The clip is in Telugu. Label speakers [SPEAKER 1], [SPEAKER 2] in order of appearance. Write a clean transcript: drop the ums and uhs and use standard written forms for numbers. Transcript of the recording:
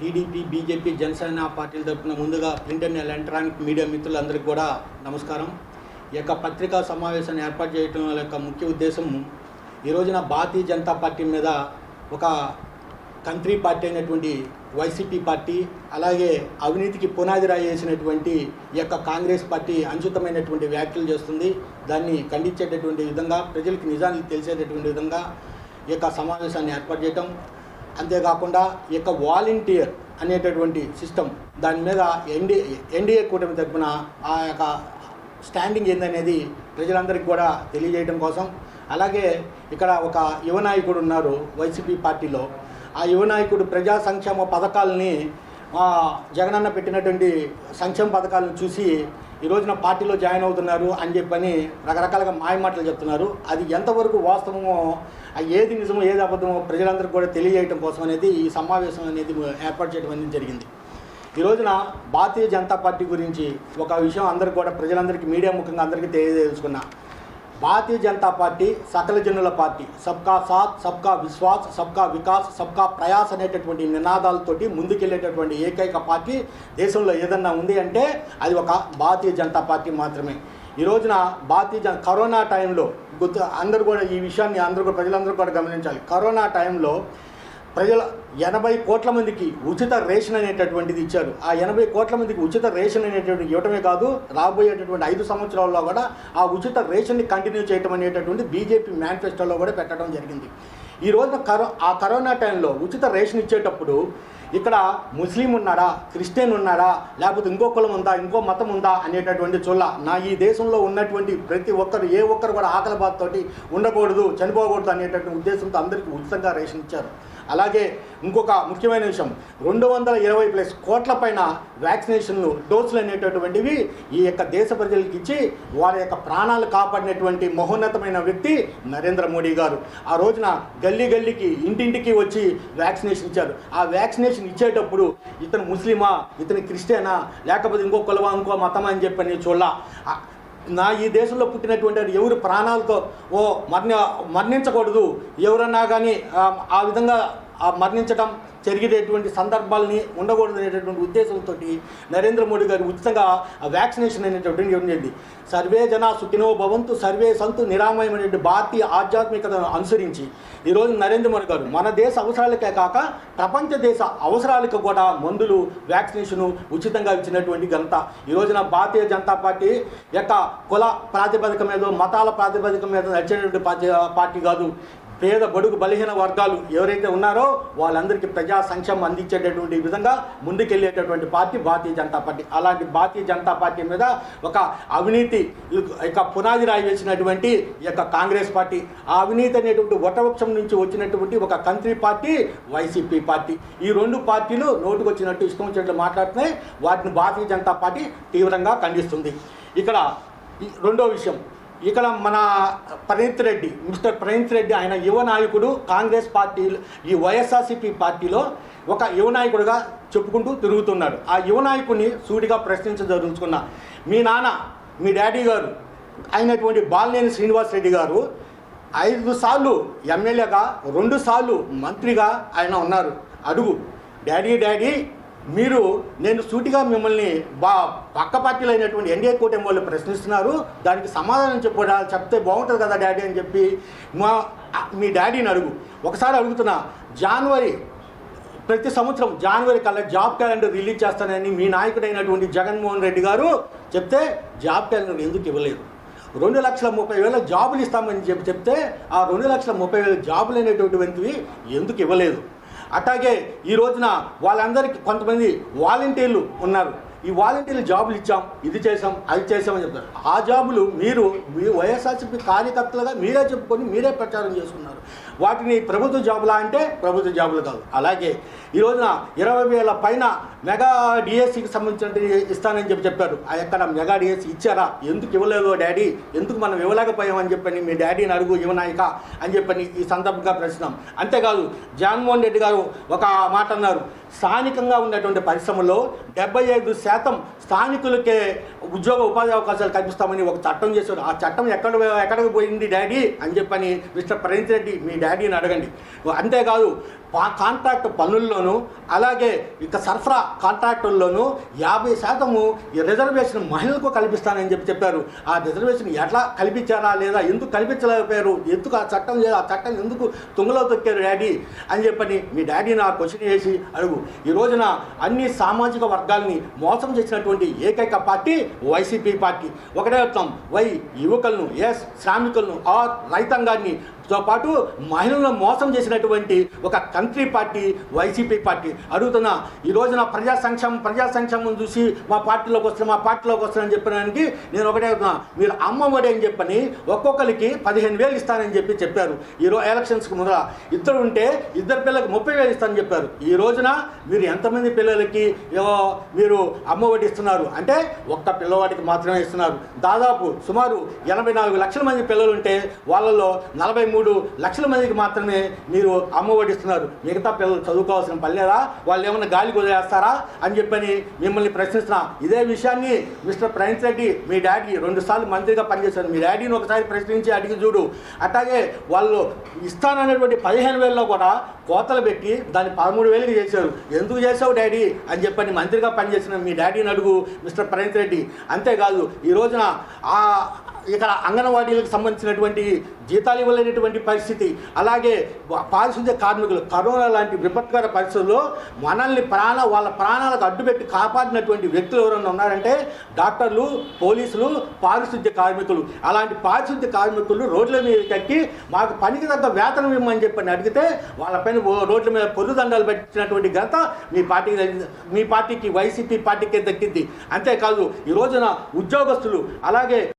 [SPEAKER 1] టీడీపీ, బీజేపీ, జనసేన పార్టీల తరపున ముందుగా ప్రింట్ అండ్ ఎలక్ట్రానిక్ మీడియా మిత్రులందరికీ కూడా నమస్కారం. ఈ యొక్క పత్రికా సమావేశాన్ని ఏర్పాటు చేయడం యొక్క ముఖ్య ఉద్దేశం ఈ రోజున భారతీయ జనతా పార్టీ మీద ఒక కంట్రీ పార్టీ అయినటువంటి వైసీపీ పార్టీ, అలాగే అవినీతికి పునాది రాయి వేసినటువంటి ఈ యొక్క కాంగ్రెస్ పార్టీ అనుచితమైనటువంటి వ్యాఖ్యలు చేస్తుంది. దాన్ని ఖండించేటటువంటి విధంగా, ప్రజలకు నిజానికి తెలిసేటటువంటి విధంగా ఈ యొక్క సమావేశాన్ని ఏర్పాటు చేయటం. అంతేకాకుండా ఈ యొక్క వాలంటీర్ అనేటటువంటి సిస్టమ్ దాని మీద ఎన్డీఏ కూటమి తరపున ఆ యొక్క స్టాండింగ్ ఏందనేది ప్రజలందరికీ కూడా తెలియజేయడం కోసం, అలాగే ఇక్కడ ఒక యువ నాయకుడు ఉన్నారు వైసీపీ పార్టీలో. ఆ యువ నాయకుడు ప్రజా సంక్షేమ పథకాలని, జగనన్న పెట్టినటువంటి సంక్షేమ పథకాలను చూసి ఈ రోజున పార్టీలో జాయిన్ అవుతున్నారు అని చెప్పని రకరకాలుగా మాయమాటలు చెప్తున్నారు. అది ఎంతవరకు వాస్తవమో, ఏది నిజమో ఏది అబద్ధమో ప్రజలందరికీ కూడా తెలియజేయడం కోసం అనేది ఈ సమావేశం అనేది ఏర్పాటు చేయడం అనేది జరిగింది. ఈ రోజున భారతీయ జనతా పార్టీ గురించి ఒక విషయం అందరికీ కూడా, ప్రజలందరికీ మీడియా ముఖ్యంగా అందరికీ తెలియజేసుకున్నా. భారతీయ జనతా పార్టీ సకల జనుల పార్టీ, సబ్కా సాత్, సబ్కా విశ్వాస్, సబ్కా వికాస్, సబ్కా ప్రయాస్ అనేటటువంటి నినాదాలతోటి ముందుకెళ్ళేటటువంటి ఏకైక పార్టీ దేశంలో ఏదన్నా ఉంది అంటే అది ఒక భారతీయ జనతా పార్టీ మాత్రమే. ఈ రోజున కరోనా టైంలో అందరూ కూడా ఈ విషయాన్ని ప్రజలందరూ కూడా గమనించాలి. కరోనా టైంలో 80 కోట్ల మందికి ఉచిత రేషన్ అనేటటువంటిది ఇచ్చారు. ఆ 80 కోట్ల మందికి ఉచిత రేషన్ అనేటటువంటి ఇవ్వటమే కాదు, రాబోయేటటువంటి 5 సంవత్సరాల్లో కూడా ఆ ఉచిత రేషన్ని కంటిన్యూ చేయటం అనేటటువంటి బీజేపీ మేనిఫెస్టోలో కూడా పెట్టడం జరిగింది. ఈ రోజున ఆ కరోనా టైంలో ఉచిత రేషన్ ఇచ్చేటప్పుడు ఇక్కడ ముస్లిం ఉన్నాడా, క్రిస్టియన్ ఉన్నాడా, లేకపోతే ఇంకో కులం ఉందా, ఇంకో మతం ఉందా అనేటటువంటి ఈ దేశంలో ఉన్నటువంటి ప్రతి ఒక్కరు, ఏ ఒక్కరు కూడా ఆకలి బాధతోటి ఉండకూడదు, చనిపోకూడదు అనేటటువంటి ఉద్దేశంతో అందరికీ ఉచితంగా రేషన్ ఇచ్చారు. అలాగే ఇంకొక ముఖ్యమైన విషయం, 220+ కోట్ల పైన వ్యాక్సినేషన్లు డోసులు అనేటటువంటివి ఈ యొక్క దేశ ప్రజలకు ఇచ్చి వారి యొక్క ప్రాణాలు కాపాడినటువంటి మహోన్నతమైన వ్యక్తి నరేంద్ర మోడీ గారు. ఆ రోజున గల్లీకి ఇంటింటికి వచ్చి వ్యాక్సినేషన్ ఇచ్చారు. ఆ వ్యాక్సినేషన్ ఇచ్చేటప్పుడు ఇతను ముస్లిమా, ఇతను క్రిస్టియనా, లేకపోతే ఇంకో కులమా, ఇంకో మతమా అని చెప్పని ఈ దేశంలో పుట్టినటువంటి ఎవరు ప్రాణాలతో మరణించకూడదు, ఎవరన్నా కానీ ఆ విధంగా మరణించడం జరిగేటటువంటి సందర్భాలని ఉండకూడదు అనేటటువంటి ఉద్దేశంతో నరేంద్ర మోడీ గారు ఉచితంగా ఆ వ్యాక్సినేషన్ అనేటటువంటి ఇవ్వండి. సర్వే జన సుఖినో భవంతు, సర్వే సంతు నిరామయమైనటువంటి భారతీయ ఆధ్యాత్మికతను అనుసరించి ఈరోజు నరేంద్ర మోడీ గారు మన దేశ అవసరాలకే కాక ప్రపంచ దేశ అవసరాలకు కూడా మందులు, వ్యాక్సినేషను ఉచితంగా ఇచ్చినటువంటి ఘనత ఈ రోజున భారతీయ జనతా పార్టీ యొక్క కుల ప్రాతిపదిక మీద, మతాల ప్రాతిపదిక మీద నడిచేటువంటి పార్టీ కాదు. పేద బడుగు బలహీన వర్గాలు ఎవరైతే ఉన్నారో వాళ్ళందరికీ ప్రజా సంక్షేమం అందించేటటువంటి విధంగా ముందుకెళ్ళేటటువంటి పార్టీ భారతీయ జనతా పార్టీ. అలాంటి భారతీయ జనతా పార్టీ మీద ఒక అవినీతి యొక్క పునాది రాయి వేసినటువంటి ఈ యొక్క కాంగ్రెస్ పార్టీ, ఆ అవినీతి అనేటువంటి వటవృక్షం నుంచి వచ్చినటువంటి ఒక కంట్రీ పార్టీ వైసీపీ పార్టీ. ఈ 2 పార్టీలు నోటుకు వచ్చినట్టు ఇష్టం వచ్చినట్లు మాట్లాడుతున్నాయి. వాటిని భారతీయ జనతా పార్టీ తీవ్రంగా ఖండిస్తుంది. ఇక్కడ రెండో విషయం, ఇక్కడ మన మిస్టర్ ప్రణీత్ రెడ్డి ఆయన యువ నాయకుడు, కాంగ్రెస్ పార్టీ ఈ వైఎస్ఆర్సీపీ పార్టీలో ఒక యువ నాయకుడిగా చెప్పుకుంటూ తిరుగుతున్నాడు. ఆ యువ నాయకుడిని సూటిగా ప్రశ్నించదలుచుకున్నా. మీ నాన్న, మీ డాడీ గారు అయినటువంటి బాలినేని శ్రీనివాస్ రెడ్డి గారు 5 సార్లు ఎమ్మెల్యేగా, 2 సార్లు మంత్రిగా ఆయన ఉన్నారు. అడుగు డాడీ మీరు, నేను సూటిగా మిమ్మల్ని పక్క పార్టీలు అయినటువంటి ఎన్డీఏ కూటమి వాళ్ళు ప్రశ్నిస్తున్నారు, దానికి సమాధానం చెప్తే బాగుంటుంది కదా డాడీ అని చెప్పి మీ డాడీని అడుగు. ఒకసారి అడుగుతున్నా, ప్రతి సంవత్సరం జనవరి కల్లా జాబ్ క్యాలెండర్ రిలీజ్ చేస్తానని మీ నాయకుడైనటువంటి జగన్మోహన్ రెడ్డి గారు చెప్తే జాబ్ క్యాలెండర్ ఎందుకు ఇవ్వలేదు? 2,30,000 జాబులు ఇస్తామని చెప్తే ఆ 2,30,000 జాబులు అనేటువంటివి ఎందుకు ఇవ్వలేదు? అట్లాగే ఈ రోజున వాళ్ళందరికీ కొంతమంది వాలంటీర్లు ఉన్నారు. ఈ వాలంటీర్లు జాబులు ఇచ్చాం, ఇది చేసాం, అది చేసామని చెప్తారు. ఆ జాబులు మీ వైఎస్ఆర్సీపీ కార్యకర్తలుగా మీరే చెప్పుకొని మీరే ప్రచారం చేసుకున్నారు. వాటిని ప్రభుత్వ జాబులా అంటే ప్రభుత్వ జాబులు కాదు. అలాగే ఈ రోజున 20,000 పైన మెగా డిఎస్సికి సంబంధించిన ఇస్తానని చెప్పారు. ఎక్కడ మెగా డిఎస్సి ఇచ్చారా? ఎందుకు ఇవ్వలేదు డాడీ? ఎందుకు మనం ఇవ్వలేకపోయామని చెప్పని మీ డాడీని అడుగు యువ నాయక అని చెప్పని ఈ సందర్భంగా ప్రశ్నిస్తున్నాం. అంతేకాదు జగన్మోహన్ రెడ్డి గారు ఒక మాట అన్నారు, స్థానికంగా ఉన్నటువంటి పరిశ్రమలో 75% స్థానికులకే ఉపాధి అవకాశాలు కల్పిస్తామని ఒక చట్టం చేశారు. ఆ చట్టం ఎక్కడికి పోయింది డాడీ అని చెప్పని మిస్టర్ ప్రణీత్ రెడ్డి మీ డాడీని అడగండి. అంతేకాదు కాంట్రాక్ట్ పనుల్లోనూ అలాగే ఇక సరఫరా కాంట్రాక్టుల్లోనూ 50% ఈ రిజర్వేషన్ మహిళలకు కల్పిస్తానని చెప్పారు. ఆ రిజర్వేషన్ ఎట్లా కల్పించారా లేదా ఎందుకు కల్పించలేకపోయారు, ఎందుకు ఆ చట్టం లేదు, ఆ చట్టం ఎందుకు తుంగలో తొక్కారు డాడీ అని చెప్పని మీ డాడీని ఆ క్వశ్చన్ చేసి అడుగు. ఈ రోజున అన్ని సామాజిక వర్గాల్ని మోసం చేసినటువంటి ఏకైక పార్టీ వైసీపీ పార్టీ. ఒకటే చెప్తాం, యువకులను శ్రామికులను రైతాంగాన్ని తో పాటు మహిళలను మోసం చేసినటువంటి ఒక కంట్రీ పార్టీ వైసీపీ పార్టీ. అడుగుతున్నా, ఈ రోజున ప్రజా సంక్షేమం చూసి మా పార్టీలోకి వస్తానని చెప్పడానికి నేను ఒకటే అడుగుతున్నా, మీరు అమ్మఒడి అని చెప్పని ఒక్కొక్కరికి 15,000 ఇస్తానని చెప్పారు. ఎలక్షన్స్కి ముందర ఇద్దరు ఉంటే ఇద్దరు పిల్లలకి 30,000 ఇస్తానని చెప్పారు. ఈ రోజున మీరు ఎంతమంది పిల్లలకి మీరు అమ్మఒడి ఇస్తున్నారు అంటే ఒక్క పిల్లవాడికి మాత్రమే ఇస్తున్నారు. దాదాపు సుమారు 84 లక్షల మంది పిల్లలు ఉంటే వాళ్ళలో 43 లక్షల మందికి మాత్రమే మీరు అమ్మఒడి ఇస్తున్నారు. మిగతా పిల్లలు చదువుకోవాల్సిన పని లేదా? వాళ్ళు ఏమన్నా గాలి వదిలేస్తారా అని చెప్పని మిమ్మల్ని ప్రశ్నిస్తున్నా. ఇదే విషయాన్ని మిస్టర్ ప్రణీత్ రెడ్డి మీ డాడీ 2 సార్లు మంత్రిగా పనిచేశారు. మీ డాడీని ఒకసారి ప్రశ్నించి అడిగి చూడు. అట్లాగే వాళ్ళు ఇస్తాననేటువంటి 15,000లో కూడా కోతలు పెట్టి దాన్ని 13,000కి చేశారు. ఎందుకు చేసావు డాడీ అని చెప్పని మంత్రిగా పనిచేసిన మీ డాడీని అడుగు మిస్టర్ ప్రణీత్ రెడ్డి. అంతేకాదు ఈ రోజున ఇక్కడ అంగన్వాడీలకు సంబంధించినటువంటి జీతాలు ఇవ్వలేనటువంటి పరిస్థితి, అలాగే పారిశుద్ధ్య కార్మికులు కరోనా లాంటి విపత్కర పరిస్థితుల్లో మనల్ని వాళ్ళ ప్రాణాలకు అడ్డుపెట్టి కాపాడినటువంటి వ్యక్తులు ఎవరైనా ఉన్నారంటే డాక్టర్లు, పోలీసులు, పారిశుద్ధ్య కార్మికులు. అలాంటి పారిశుద్ధ్య కార్మికులు రోడ్ల మీద ఎక్కి మాకు పనికి తగ్గ వేతనం ఇవ్వమని చెప్పని అడిగితే వాళ్ళపైన రోడ్ల మీద పొర్రుదండాలు పెట్టినటువంటి ఘనత మీ పార్టీకి వైసీపీ పార్టీకే దక్కింది. అంతేకాదు ఈ రోజున ఉద్యోగస్తులు అలాగే